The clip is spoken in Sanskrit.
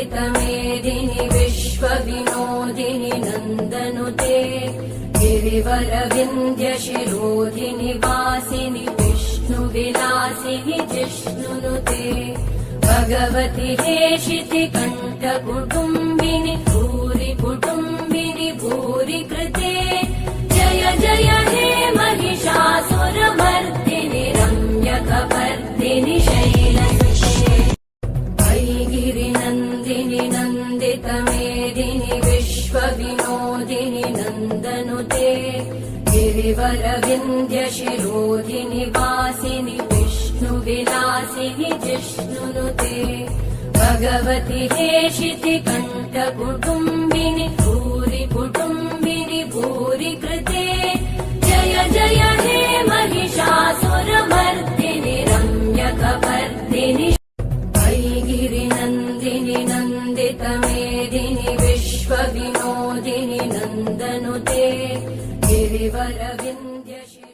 नन्दितमेदिनि विश्वविनोदिनि नन्दनुते गिरिवरविन्ध्यशिरोधिनि वासिनि विष्णुविलासिनि जिष्णुनुते भगवति हेशिति कण्ठकुटुम्बिनि भूरि कुटुम्बिनि भूरि कृते जय जय हे महिषासुरमर्दिनि रम्यकपर्दिनि शैलसुते ऐगिरिनन्दिनि नन्दितमेदिनि विश्वविनोदिनि नन्दनुते गिरिवरविन्ध्यशिरोधिनि वासिनि विष्णुविलासिनि जिष्णुनुते भगवति हेशिति कण्ठकुटुम्बिनि भूरि कुटुम्बिनि भूरि कृते जय जय हे महिषासुरमर्दिनि रम्यकपर्दिनि ऐगिरिनन्दिनि नन्दितमेदिनि विश्वविनोदिनि नन्दनुते गिरिवरविन्ध्यशिरोधिनि